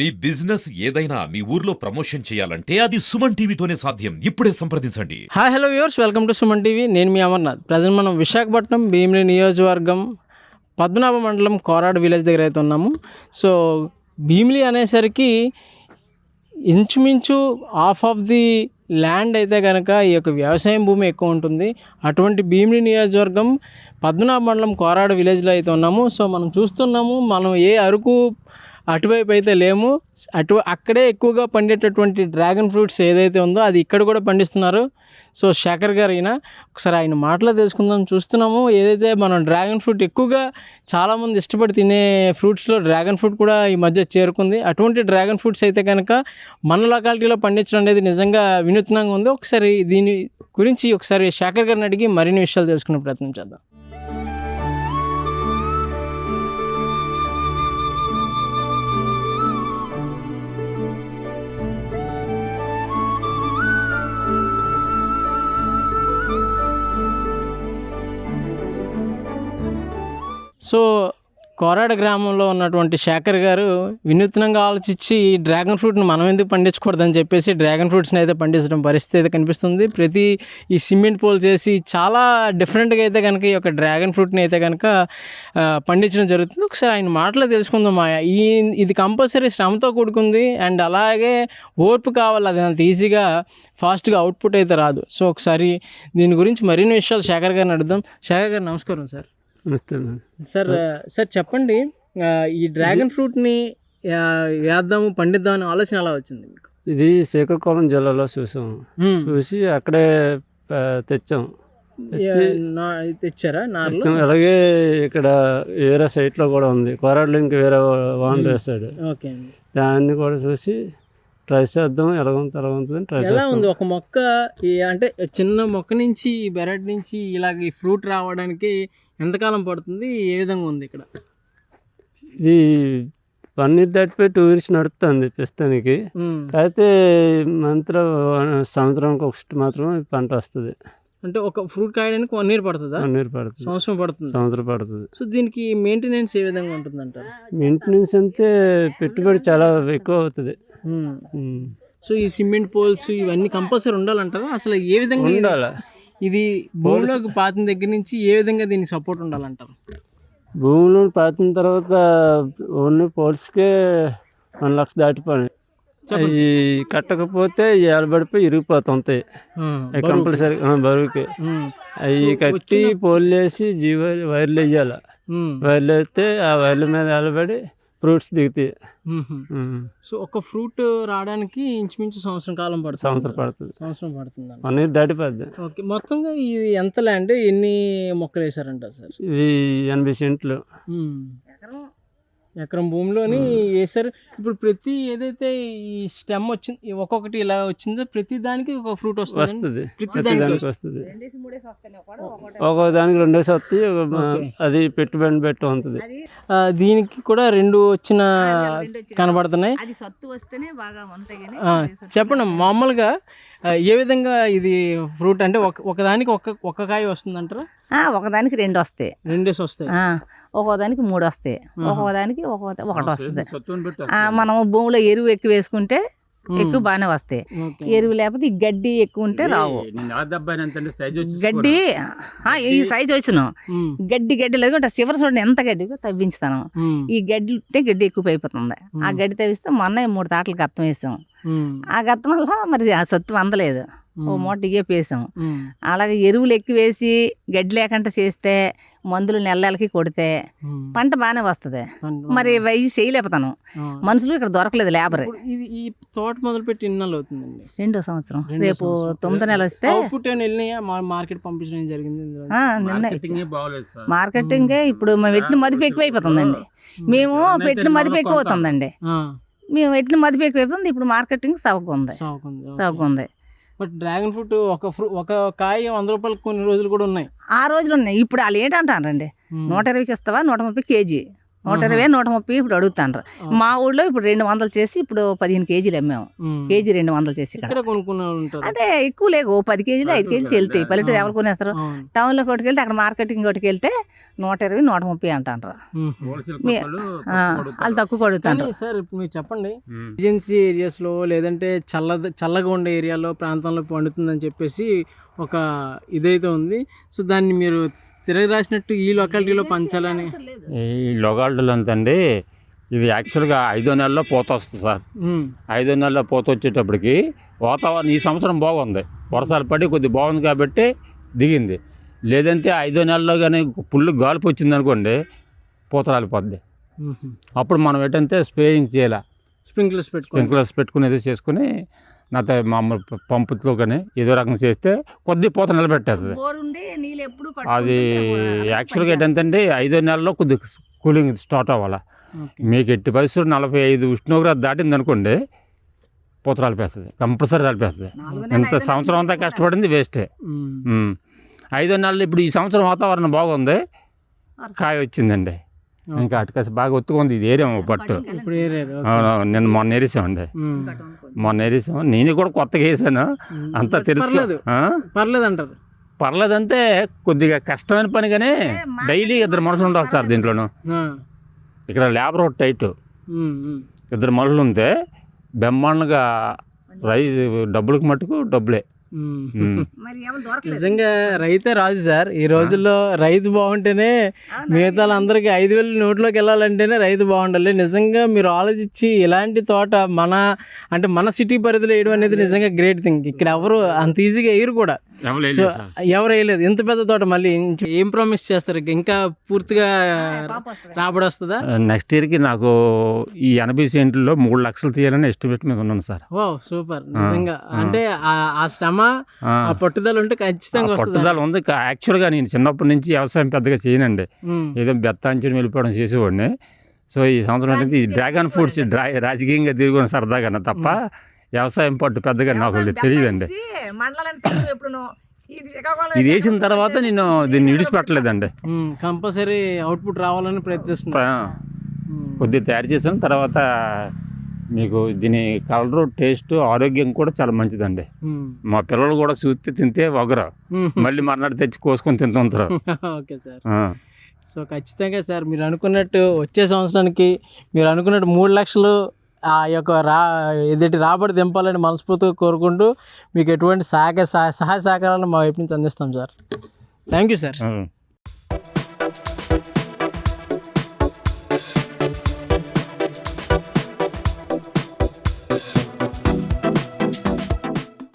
మీ business ఏదైనా మీ ఊర్లో promotion చేయాలంటే అది సుమన్ టీవీతోనే సాధ్యం. ఇప్పుడే సంప్రదించండి. Hi hello viewers, welcome to Suman TV. నేను మీ అమర్నాథ్. ప్రజెంట్ మనం విశాఖపట్నం భీమిలి నియోజకవర్గం పద్మనాభ మండలం కోరాడు విలేజ్ దగ్గర అయితే ఉన్నాము. సో భీమిలి అనేసరికి ఇంచుమించు హాఫ్ ఆఫ్ ది ల్యాండ్ అయితే కనుక ఈ యొక్క వ్యవసాయం భూమి ఎక్కువ ఉంటుంది. అటువంటి భీమిలి నియోజకవర్గం పద్మనాభ మండలం కోరాడు విలేజ్లో అయితే ఉన్నాము. సో మనం చూస్తున్నాము, మనం ఏ అరకు అటువైపు అయితే లేము. అక్కడే ఎక్కువగా పండేటటువంటి డ్రాగన్ ఫ్రూట్స్ ఏదైతే ఉందో అది ఇక్కడ కూడా పండిస్తున్నారు. సో శేఖర్ గారు ఈయన, ఒకసారి ఆయన మాటలో తెలుసుకుందాం. చూస్తున్నాము ఏదైతే మనం డ్రాగన్ ఫ్రూట్ ఎక్కువగా చాలామంది ఇష్టపడి తినే ఫ్రూట్స్లో డ్రాగన్ ఫ్రూట్ కూడా ఈ మధ్య చేరుకుంది. అటువంటి డ్రాగన్ ఫ్రూట్స్ అయితే కనుక మన లొకాలిటీలో పండించడం అనేది నిజంగా వినూత్నంగా ఉంది. ఒకసారి దీని గురించి ఒకసారి శేఖర్ గారిని అడిగి మరిన్ని విషయాలు తెలుసుకునే ప్రయత్నం చేద్దాం. సో కోరాడ గ్రామంలో ఉన్నటువంటి శేఖర్ గారు వినూత్నంగా ఆలోచించి డ్రాగన్ ఫ్రూట్ని మనం ఎందుకు పండించకూడదని చెప్పేసి డ్రాగన్ ఫ్రూట్స్ని అయితే పండించడం పరిస్థితి అయితే కనిపిస్తుంది. ప్రతి ఈ సిమెంట్ పోల్ చేసి చాలా డిఫరెంట్గా అయితే కనుక ఈ యొక్క డ్రాగన్ ఫ్రూట్ని అయితే కనుక పండించడం జరుగుతుంది. ఒకసారి ఆయన మాటలో తెలుసుకుందాం. ఇది కంపల్సరీ శ్రమతో కూడుకుంది అండ్ అలాగే ఓర్పు కావాలి. అది అంత ఈజీగా ఫాస్ట్గా అవుట్పుట్ అయితే రాదు. సో ఒకసారి దీని గురించి మరిన్ని విషయాలు శేఖర్ గారిని అడుగుదాం. శేఖర్ గారు నమస్కారం సార్. సార్ చెప్పండి, ఈ డ్రాగన్ ఫ్రూట్ని వేద్దాము పండిద్దామని ఆలోచన ఎలా వచ్చింది మీకు? ఇది శ్రీకాకుళం జిల్లాలో చూసి అక్కడే తెచ్చాం. తెచ్చారా? అలాగే ఇక్కడ వేరే సైట్లో కూడా ఉంది, కోరాడులో ఇంకా వేరే వాండ్ వేసాడు. ఓకే, దాన్ని కూడా చూసి ట్రై చేద్దాం, ఎలాగుంటుందని ట్రై చేద్దాం. ఉంది ఒక మొక్క అంటే చిన్న మొక్క నుంచి బెరడ్ నుంచి ఇలాగ ఈ ఫ్రూట్ రావడానికి ఎంతకాలం పడుతుంది? ఏ విధంగా ఉంది ఇక్కడ? ఇది 1 year దాటిపోయి 2 years నడుస్తుంది ప్రస్తుతానికి. అయితే సంవత్సరానికి ఒకటి మాత్రం పంట వస్తుంది. అంటే ఒక ఫ్రూట్ కాయడానికి 1 year పడుతుందా? 1 year పడుతుంది. సంవత్సరం పడుతుంది. సంవత్సరం పడుతుంది. సో దీనికి మెయింటెనెన్స్ ఏ విధంగా ఉంటుంది అంటారు? మెయింటెనెన్స్ అంటే పెట్టుబడి చాలా ఎక్కువ అవుతుంది. సో ఈ సిమెంట్ పోల్స్ ఇవన్నీ కంపల్సరీ ఉండాలంటారా? అసలు ఏ విధంగా ఉండాలి? ఇది భూమిలోకి పాతిన దగ్గర నుంచి ఏ విధంగా దీనికి సపోర్ట్ ఉండాలంటారు? భూమిలో పాతిన తర్వాత ఓన్లీ పోల్స్కే 1 lakh దాటిపోయి అవి కట్టకపోతే ఏలబడిపోయి ఇరిగిపోతుంటాయి. కంపల్సరీ బరువుకి అవి కట్టి పోల్ వేసి వైర్లు వేయాలి. వైర్లు వేస్తే ఆ వైర్ల మీద ఏలబడి ఫ్రూట్స్ దిగుతాయి. సో ఒక ఫ్రూట్ రావడానికి ఇంచుమించు సంవత్సరం కాలం పడుతుంది. సంవత్సరం పడుతుంది. 1 year దాటిపోద్ది. ఓకే, మొత్తంగా ఇది ఎంత ల్యాండ్, ఎన్ని మొక్కలు వేసారంటారు సార్? ఇది 80 సెంట్లు. ఎకరం భూమిలోని వేసారు. ఇప్పుడు ప్రతి ఏదైతే ఈ స్టెమ్ వచ్చింది ఒక్కొక్కటి ఇలా వచ్చిందో ప్రతి దానికి ఒక ఫ్రూట్ వస్తుంది. ప్రతి దానికి వస్తుంది. ఒక్కొక్క దానికి 2 వస్తాయి. అది పెట్టుబడి పెట్టి ఉంటుంది. దీనికి కూడా 2 వచ్చిన కనబడుతున్నాయి. చెప్పండి, మామూలుగా ఏ విధంగా ఇది ఫ్రూట్ అంటే ఒకదానికి ఒక్క కాయ వస్తుంది అంటారా? ఒకదానికి 2 వస్తాయి. 2 వస్తాయి. ఒక్కోదానికి 3 వస్తాయి. ఒక్కోదానికి ఒకటి వస్తుంది. మనము భూమిలో ఎరువు ఎక్కువ వేసుకుంటే ఎక్కువ బాగానే వస్తాయి. ఎరువు లేకపోతే ఈ గడ్డి ఎక్కువ ఉంటే రావు. గడ్డి ఈ సైజు వచ్చిన గడ్డి లేదు. చివరి చూడండి ఎంత గడ్డి తవ్వించుతాను. ఈ గడ్డి ఉంటే గడ్డి ఎక్కువ అయిపోతుంది. ఆ గడ్డి తవ్విస్తే మొన్న 3 తాటలు గత్తం వేసాం. ఆ గత్తం వల్ల మరి ఆ సత్తు అందలేదు. ఓ మూట వేసాం. అలాగే ఎరువులు ఎక్కువ వేసి గడ్డి లేకుండా చేస్తే మందులు నెలలకి కొడితే పంట బాగానే వస్తుంది. మరి వయసు చేయలేకపోతాను. మనుషులు ఇక్కడ దొరకలేదు, లేబర్. ఈ తోట మొదలుపెట్టి ఎన్ని నెలలు అవుతుందండి? 2వ సంవత్సరం. రేపు 9వ నెల వస్తే మార్కెట్ పంపించడం జరిగింది. మార్కెటింగ్ ఇప్పుడు మేము ఎట్ల మదుపు ఎక్కువ అయిపోతుందండి. మేము పెట్టిన మదుపు ఎక్కువ అవుతుందండి. మేము ఎట్ల మదుపు ఎక్కువ అయిపోతుంది. ఇప్పుడు మార్కెటింగ్ సవకుంది. బట్ డ్రాగన్ ఫ్రూట్ ఒక కాయ 100 రూపాయలు కొన్ని రోజులు కూడా ఉన్నాయి. ఆ రోజులు ఉన్నాయి. ఇప్పుడు వాళ్ళు ఏంటంటారండి, 120కి ఇస్తావా 130 కేజీ. 120, 130 ఇప్పుడు అడుగుతాండ్రు. మా ఊళ్ళో ఇప్పుడు 200 చేసి ఇప్పుడు 15 కేజీలు అమ్మాము. కేజీ 200 చేసి ఇక్కడ. ఇక్కడ కొనుక్కునే వాళ్ళు ఉంటారు. అదే ఎక్కువ లేవు, 10 కేజీలు 5 కేజీలు వెళ్తాయి. పల్లెటూరు ఎవరు కొనేస్తారు? అవును. టౌన్లో కొట్టుకెళ్తే అక్కడ మార్కెటింగ్ కొట్టుకెళ్తే 120, 130 అంటారు. వాళ్ళు తక్కువ కొడుతాండ్రు. కానీ సార్ ఇప్పుడు మీరు చెప్పండి, ఏజెన్సీ ఏరియాస్లో లేదంటే చల్లగా ఉండే ఏరియాలో ప్రాంతంలో పండుతుందని చెప్పేసి ఒక ఇదైతే ఉంది. సో దాన్ని మీరు తిరగి రాసినట్టు ఈ లొకాలిటీలో పంచాలని. ఈ లొగాల్డలు అంతండి, ఇది యాక్చువల్గా 5వ నెలలో పూత వస్తుంది సార్. 5వ నెలలో పూత వచ్చేటప్పటికి వాతావరణం ఈ సంవత్సరం బాగుంది, వర్షాలు పడి కొద్దిగా బాగుంది కాబట్టి దిగింది. లేదంటే 5వ నెలలో కానీ ఫుల్ గాలిపు వచ్చింది అనుకోండి, పూత రాలిపోద్ది. అప్పుడు మనం ఏంటంటే స్ప్రేయింగ్ చేయాలి, స్ప్రింక్లర్స్ పెట్టుకుని చేసుకుని నాతో మామూలు పంపుతో కానీ ఏదో రకంగా చేస్తే కొద్ది పూత నిలబెట్టేస్తుంది. అది యాక్చువల్గా ఏంటంటే 5వ నెలలో కొద్దిగా కూలింగ్ స్టార్ట్ అవ్వాలి. మీకు ఎట్టి పరిస్థితులు 45 ఉష్ణోగ్రత దాటింది అనుకోండి, పూత రాలిపేస్తుంది, కంపల్సరీ రాలిపేస్తుంది. ఇంత సంవత్సరం అంతా కష్టపడింది వేస్టే. 5వ నెలలో ఇప్పుడు ఈ సంవత్సరం వాతావరణం బాగుంది, కాయ వచ్చిందండి. ఇంకా అటుకాసి బాగా ఒత్తుకుంది. ఇది ఏరాము పట్టు, నిన్న మొన్న ఏరిసామండి. మొన్న ఏరిసాము, నేను కూడా కొత్తగా వేసాను, అంతా తెలుసుకోలేదు. పర్లేదంటే కొద్దిగా కష్టమైన పని, కానీ డైలీ 2 మనుషులు ఉండాలి సార్ దీంట్లోనూ. ఇక్కడ లేబర్ ఒక టైట్, 2 మనుషులు ఉంటే బ్రహ్మాండంగా డబ్బులకు మట్టుకు డబ్బులే. నిజంగా రైతే రాజు సార్. ఈ రోజుల్లో రైతు బాగుంటేనే మిగతా అందరికి 5,000 నోట్లోకి వెళ్ళాలంటేనే రైతు బాగుండాలి. నిజంగా మీరు ఆలోచించి ఇలాంటి తోట మన సిటీ పరిధిలో వేయడం అనేది నిజంగా గ్రేట్ థింగ్. ఇక్కడ ఎవరు అంత ఈజీగా వేయరు కూడా, ఎవరు వేయలేదు. ఇంత పెద్ద తోట మళ్ళీ ఏం ప్రామిస్ చేస్తారు? ఇంకా పూర్తిగా రాబడి వస్తుందా? నెక్స్ట్ ఇయర్కి నాకు ఈ 80 సెంట్లలో 3 లక్షలు తీయాలని ఎస్టిమేట్ మీద ఉన్నాను సార్. ఓ సూపర్. నిజంగా అంటే ఆ శ్రమ, ఆ పట్టుదల ఉంటే ఖచ్చితంగా పట్టుదల ఉంది. యాక్చువల్గా నేను చిన్నప్పటి నుంచి వ్యవసాయం పెద్దగా చేయనండి, ఏదో బెత్తాంచడం వెళ్ళిపోవడం చేసేవాడిని. సో ఈ సంవత్సరం అనేది డ్రాగన్ ఫ్రూట్స్ రాజకీయంగా తిరుగుని సరదాగా తప్ప వ్యవసాయం పట్టు పెద్దగా నాకు తెలియదండి. ఇది వేసిన తర్వాత నేను దీన్ని విడిచిపెట్టలేదండి, కంపల్సరీ అవుట్పుట్ రావాలని ప్రయత్నిస్తున్నా. కొద్దిగా తయారు చేసాను తర్వాత మీకు దీని కలరు, టేస్ట్, ఆరోగ్యం కూడా చాలా మంచిదండి. మా పిల్లలు కూడా చూస్తే తింటే వగరు, మళ్ళీ మర్నాడు తెచ్చి కోసుకొని తింటుంటారు. Okay sir. సో ఖచ్చితంగా సార్ మీరు అనుకున్నట్టు వచ్చే సంవత్సరానికి మీరు అనుకున్నట్టు 3 లక్షలు ఆ యొక్క రాబడి దింపాలని మనస్ఫూర్తిగా కోరుకుంటూ మీకు ఎటువంటి సహాయ సహకారాలను మా వైపు నుంచి అందిస్తాం సార్. Thank you sir.